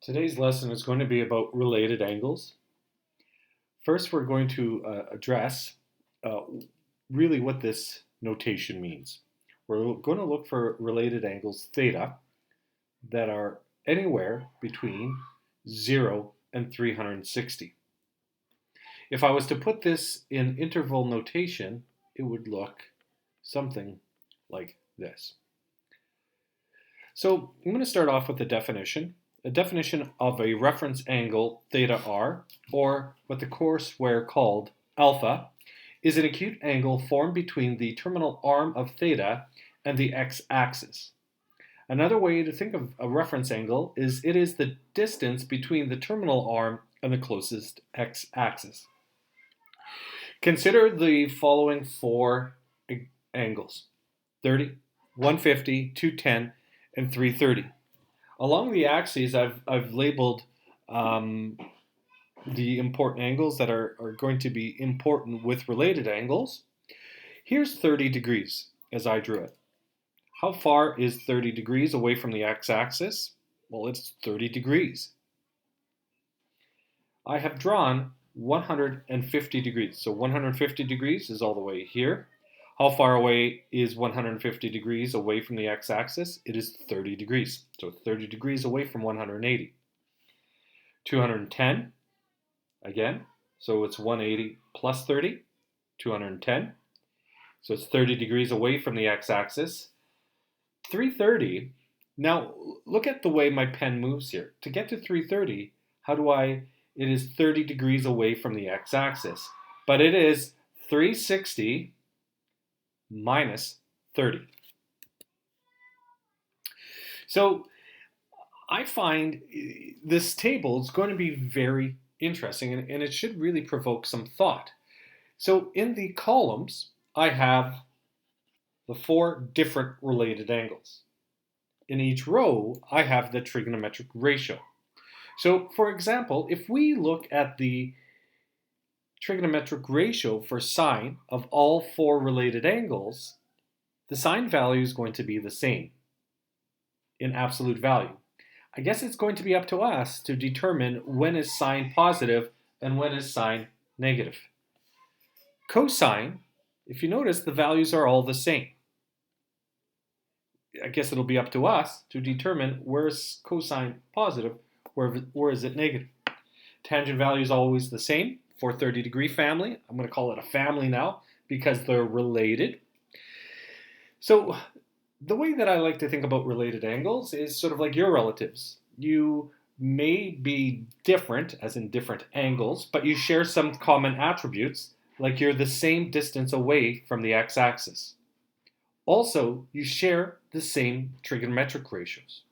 Today's lesson is going to be about related angles. First, we're going to address uh, really what this notation means. We're going to look for related angles theta that are anywhere between 0 and 360. If I was to put this in interval notation, it would look something like this. So I'm going to start off with the definition. A definition of a reference angle theta r, or what the courseware called alpha, is an acute angle formed between the terminal arm of theta and the x-axis. Another way to think of a reference angle is it is the distance between the terminal arm and the closest x-axis. Consider the following four angles: 30, 150, 210, and 330. Along the axes, I've labeled the important angles that are going to be important with related angles. Here's 30 degrees as I drew it. How far is 30 degrees away from the x-axis? Well, it's 30 degrees. I have drawn 150 degrees. So 150 degrees is all the way here. How far away is 150 degrees away from the x-axis? It is 30 degrees. So 30 degrees away from 180. 210, again, so it's 180 plus 30, 210. So it's 30 degrees away from the x-axis. 330, now look at the way my pen moves here. To get to 330, it is 30 degrees away from the x-axis, but it is 360 minus 30. So I find this table is going to be very interesting, and it should really provoke some thought. So in the columns, I have the four different related angles. In each row, I have the trigonometric ratio. So for example, if we look at the trigonometric ratio for sine of all four related angles, the sine value is going to be the same in absolute value. I guess it's going to be up to us to determine when is sine positive and when is sine negative. Cosine, if you notice, the values are all the same. I guess it'll be up to us to determine where is cosine positive, where is it negative. Tangent value is always the same for 30-degree family. I'm going to call it a family now because they're related. So the way that I like to think about related angles is sort of like your relatives. You may be different, as in different angles, but you share some common attributes, like you're the same distance away from the x-axis. Also, you share the same trigonometric ratios.